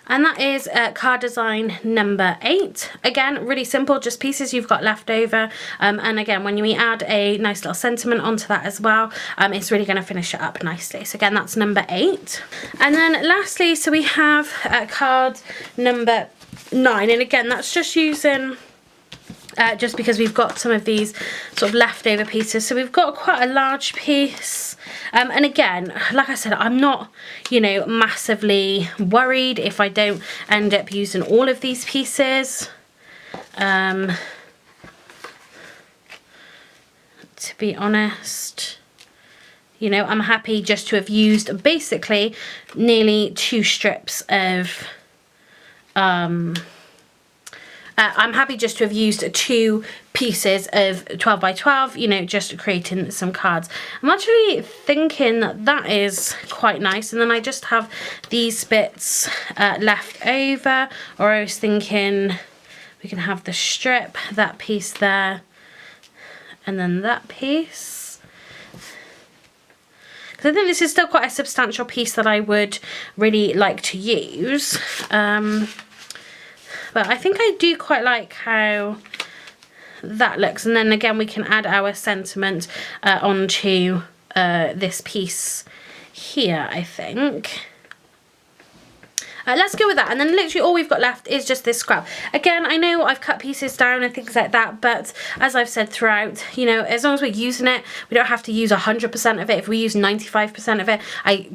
And that is card design number 8. Again, really simple, just pieces you've got left over. And again, when we add a nice little sentiment onto that as well, it's really going to finish it up nicely. So again, that's number 8. And then lastly, so we have card number 9. And again, that's just using... just because we've got some of these sort of leftover pieces. So we've got quite a large piece. And again, like I said, I'm not, you know, massively worried if I don't end up using all of these pieces. To be honest, you know, I'm happy just to have used basically nearly 2 strips of... I'm happy just to have used 2 pieces of 12 by 12, you know, just creating some cards. I'm actually thinking that is quite nice. And then I just have these bits left over, or I was thinking we can have the strip, that piece there, and then that piece. Because I think this is still quite a substantial piece that I would really like to use. But I think I do quite like how that looks. And then again, we can add our sentiment onto this piece here, I think. Let's go with that. And then literally all we've got left is just this scrap. Again, I know I've cut pieces down and things like that, but as I've said throughout, you know, as long as we're using it, we don't have to use 100% of it. If we use 95% of it,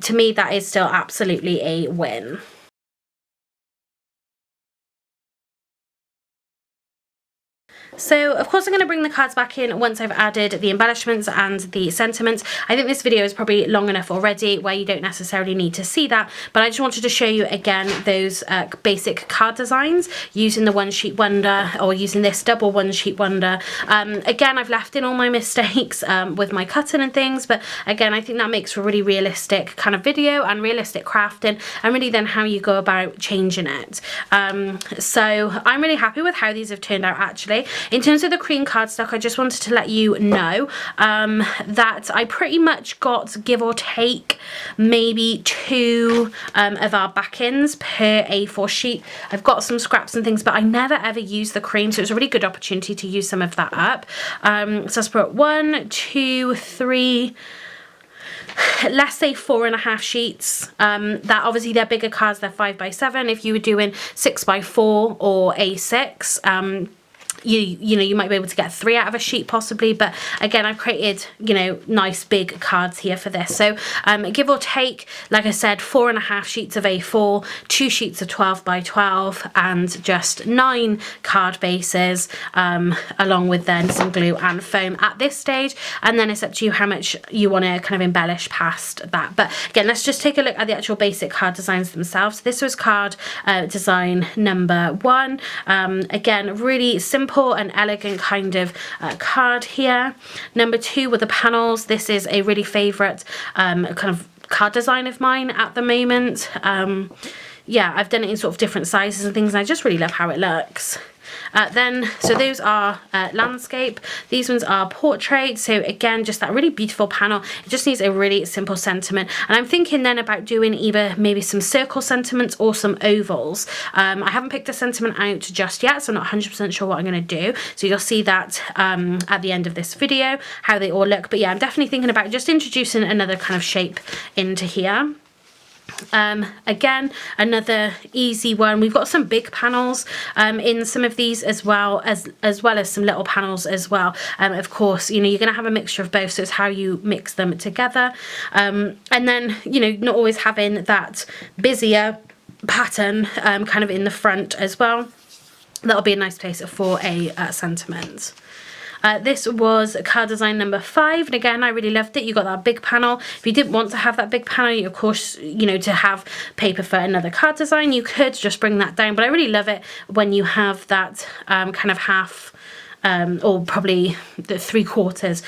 to me, that is still absolutely a win. So of course I'm going to bring the cards back in once I've added the embellishments and the sentiments. I think this video is probably long enough already where you don't necessarily need to see that, but I just wanted to show you again those basic card designs using the one sheet wonder, or using this double one sheet wonder. Again, I've left in all my mistakes with my cutting and things, but again, I think that makes for a really realistic kind of video and realistic crafting, and really then how you go about changing it. So I'm really happy with how these have turned out actually. In terms of the cream cardstock, I just wanted to let you know that I pretty much got, give or take, maybe 2 of our back-ends per A4 sheet. I've got some scraps and things, but I never ever use the cream, so it's a really good opportunity to use some of that up. So let's put 1, 2, 3... let's say 4.5 sheets. That obviously they're bigger cards, they're 5 by 7. If you were doing 6 by 4 or A6, you know, you might be able to get 3 out of a sheet possibly, but again, I've created, you know, nice big cards here for this. So give or take, like I said, 4.5 sheets of A4, 2 sheets of 12 by 12, and just 9 card bases, along with then some glue and foam at this stage. And then it's up to you how much you want to kind of embellish past that. But again, let's just take a look at the actual basic card designs themselves. So this was card design number 1. Again, really simple and elegant kind of card here. Number 2 were the panels. This is a really favourite kind of card design of mine at the moment. Yeah, I've done it in sort of different sizes and things, and I just really love how it looks. So those are landscape. These ones are portrait. So again, just that really beautiful panel. It just needs a really simple sentiment. And I'm thinking then about doing either maybe some circle sentiments or some ovals. I haven't picked a sentiment out just yet, so I'm not 100% sure what I'm going to do. So you'll see that at the end of this video, how they all look. But yeah, I'm definitely thinking about just introducing another kind of shape into here. Again, another easy one. We've got some big panels in some of these as well as some little panels as well. Of course, you know, you're going to have a mixture of both, so it's how you mix them together. And then, you know, not always having that busier pattern kind of in the front as well. That'll be a nice place for a sentiment. This was card design number 5, and again I really loved it. You got that big panel. If you didn't want to have that big panel, you, of course, you know, to have paper for another card design, you could just bring that down, but I really love it when you have that kind of half or probably the 3/4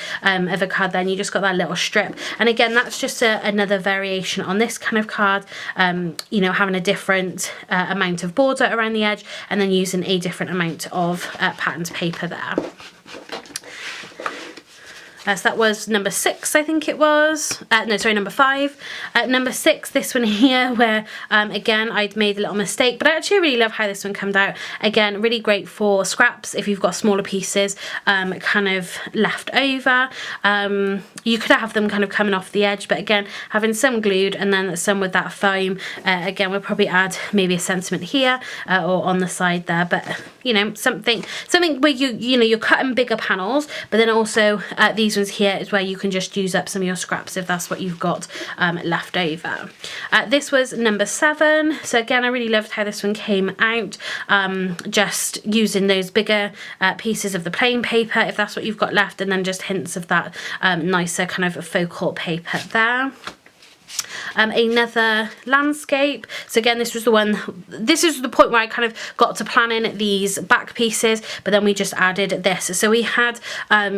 of a card, then you just got that little strip. And again, that's just another variation on this kind of card, you know, having a different amount of border around the edge and then using a different amount of patterned paper there. So that was number 6, I think it was. No, sorry, number 5. Number 6, this one here, where again I'd made a little mistake, but I actually really love how this one comes out. Again, really great for scraps if you've got smaller pieces kind of left over. You could have them kind of coming off the edge, but again, having some glued and then some with that foam. Again, we'll probably add maybe a sentiment here or on the side there, but you know, something where you know, you're cutting bigger panels, but then also these ones here is where you can just use up some of your scraps if that's what you've got left over. This was number 7. So again, I really loved how this one came out, just using those bigger pieces of the plain paper if that's what you've got left, and then just hints of that nicer kind of focal paper there. Another landscape. So again, this is the point where I kind of got to planning these back pieces, but then we just added this. So we had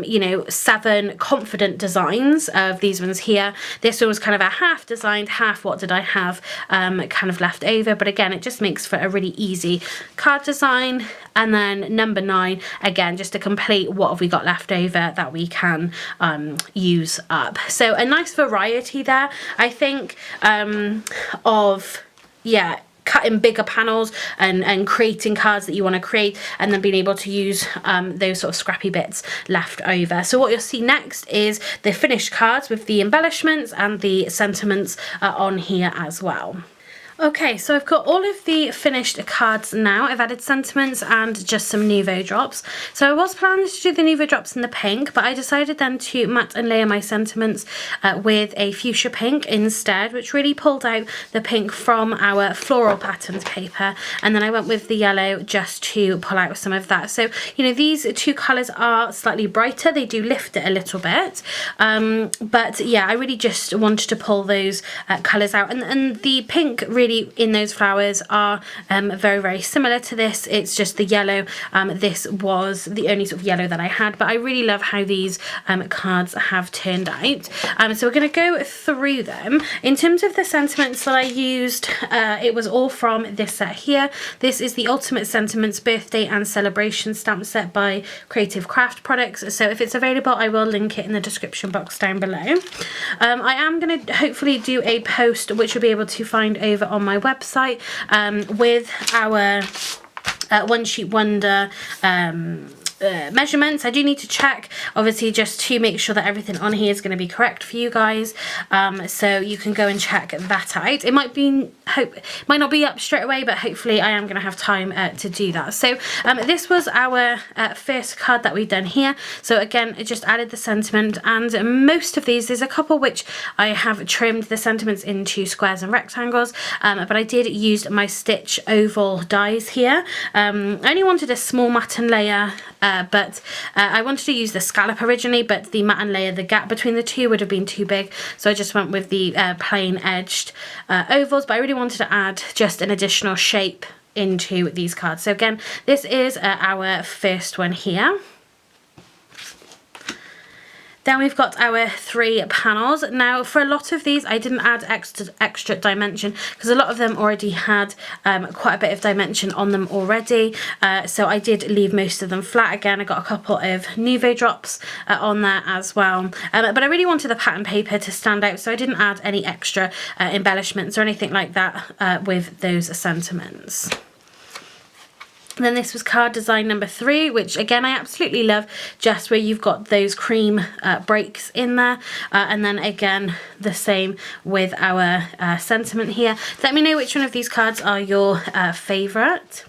you know, 7 confident designs of these ones here. This one was kind of a half designed, half what did I have kind of left over, but again, it just makes for a really easy card design. And then number 9, again, just to complete what have we got left over that we can use up. So a nice variety there, I think, of, yeah, cutting bigger panels and creating cards that you want to create, and then being able to use those sort of scrappy bits left over. So what you'll see next is the finished cards with the embellishments and the sentiments on here as well. Okay, so I've got all of the finished cards now. I've added sentiments and just some Nuvo drops. So I was planning to do the Nuvo drops in the pink, but I decided then to matte and layer my sentiments with a fuchsia pink instead, which really pulled out the pink from our floral patterned paper. And then I went with the yellow just to pull out some of that. So, you know, these 2 colours are slightly brighter. They do lift it a little bit. But yeah, I really just wanted to pull those colours out. And the pink really in those flowers are very, very similar to this. It's just the yellow. This was the only sort of yellow that I had, but I really love how these cards have turned out. So we're going to go through them. In terms of the sentiments that I used, it was all from this set here. This is the Ultimate Sentiments Birthday and Celebration stamp set by Creative Craft Products. So if it's available, I will link it in the description box down below. I am going to hopefully do a post which you'll be able to find over on my website with our One Sheet Wonder measurements. I do need to check, obviously, just to make sure that everything on here is going to be correct for you guys, so you can go and check that out. It might not be up straight away, but hopefully I am going to have time to do that. So this was our first card that we've done here. So again, it just added the sentiment, and most of these, there's a couple which I have trimmed the sentiments into squares and rectangles, but I did use my Stitch oval dies here. I only wanted a small matte and layer, but I wanted to use the scallop originally, but the matte and layer, the gap between the two would have been too big, so I just went with the plain edged ovals. But I really wanted to add just an additional shape into these cards. So again, this is our first one here. Then we've got our 3 panels. Now, for a lot of these, I didn't add extra dimension because a lot of them already had quite a bit of dimension on them already. So I did leave most of them flat. Again, I got a couple of Nuvo drops on there as well. But I really wanted the pattern paper to stand out, so I didn't add any extra embellishments or anything like that with those sentiments. And then this was card design number 3, which again I absolutely love, just where you've got those cream breaks in there, and then again the same with our sentiment here. Let me know which one of these cards are your favourite.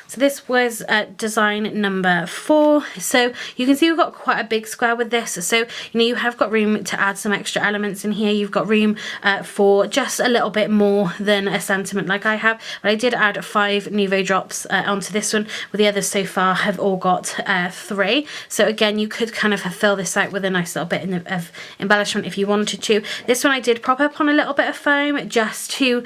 So this was design number 4. So you can see we've got quite a big square with this. So, you have got room to add some extra elements in here. You've got room for just a little bit more than a sentiment like I have. But I did add 5 Nuvo drops onto this one, where the others so far have all got 3. So again, you could kind of fill this out with a nice little bit of embellishment if you wanted to. This one I did prop up on a little bit of foam just to,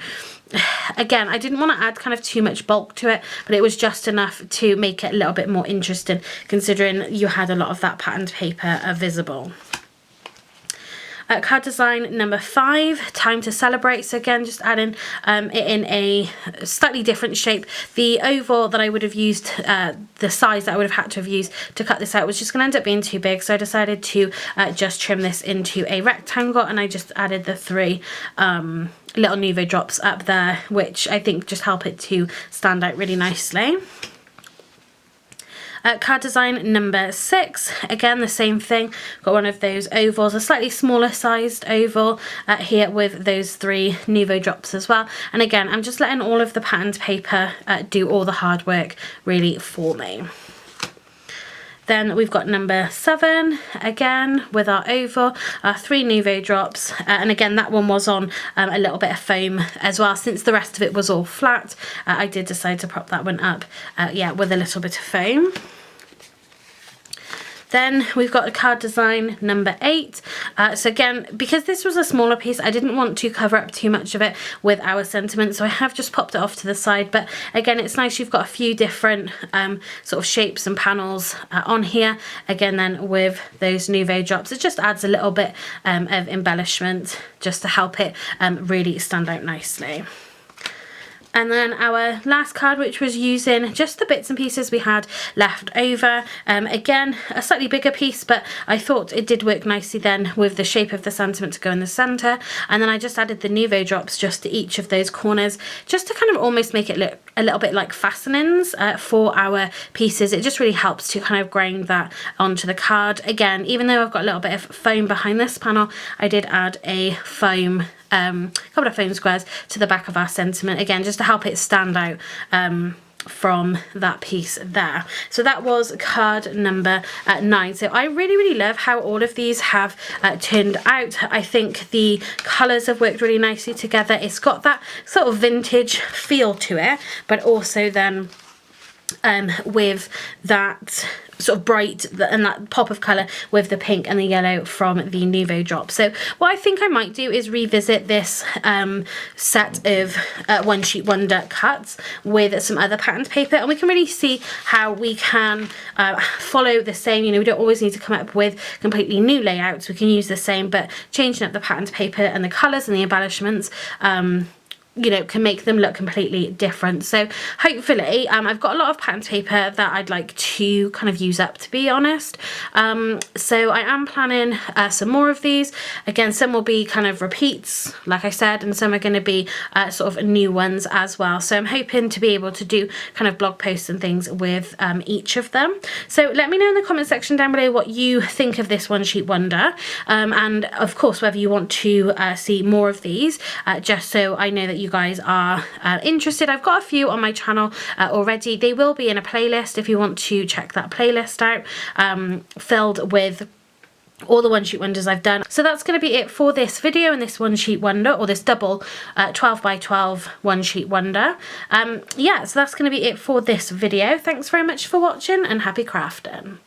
again, I didn't want to add kind of too much bulk to it, but it was just enough to make it a little bit more interesting, considering you had a lot of that patterned paper visible. Card design number 5, Time to Celebrate. So again, just adding it in a slightly different shape. The oval that I would have used, the size that I would have had to have used to cut this out, was just going to end up being too big. So I decided to just trim this into a rectangle, and I just added the 3 little Nuvo drops up there, which I think just help it to stand out really nicely. Card design number 6, again the same thing, got one of those ovals, a slightly smaller sized oval here with those 3 Nuvo drops as well. And again, I'm just letting all of the patterned paper do all the hard work really for me. Then we've got number 7, again with our oval, our 3 Nuvo drops, and again that one was on a little bit of foam as well. Since the rest of it was all flat, I did decide to prop that one up, yeah, with a little bit of foam. Then we've got a card design number 8. So again, because this was a smaller piece, I didn't want to cover up too much of it with our sentiment, so I have just popped it off to the side. But again, it's nice you've got a few different sort of shapes and panels on here. Again, then with those Nuvo drops, it just adds a little bit of embellishment just to help it really stand out nicely. And then our last card, which was using just the bits and pieces we had left over. Again, a slightly bigger piece, but I thought it did work nicely then with the shape of the sentiment to go in the centre. And then I just added the Nuvo drops just to each of those corners, just to kind of almost make it look a little bit like fastenings for our pieces. It just really helps to kind of grind that onto the card. Again, even though I've got a little bit of foam behind this panel, I did add a foam couple of foam squares to the back of our sentiment, again just to help it stand out from that piece there. So that was card number 9. So I really love how all of these have turned out. I think the colours have worked really nicely together. It's got that sort of vintage feel to it, but also then with that sort of bright and that pop of colour with the pink and the yellow from the Nuvo drop. So what I think I might do is revisit this set of One Sheet Wonder cuts with some other patterned paper, and we can really see how we can follow the same, we don't always need to come up with completely new layouts. We can use the same, but changing up the patterned paper and the colours and the embellishments can make them look completely different. So hopefully I've got a lot of patterned paper that I'd like to kind of use up, to be honest. So I am planning some more of these. Again, some will be kind of repeats, like I said, and some are going to be sort of new ones as well. So I'm hoping to be able to do kind of blog posts and things with each of them. So let me know in the comment section down below what you think of this One Sheet Wonder, and of course whether you want to see more of these, just so I know that you guys are interested. I've got a few on my channel already. They will be in a playlist if you want to check that playlist out, filled with all the One Sheet Wonders I've done. So that's going to be it for this video and this One Sheet Wonder, or this double 12 by 12 One Sheet Wonder. Yeah, so that's going to be it for this video. Thanks very much for watching, and happy crafting.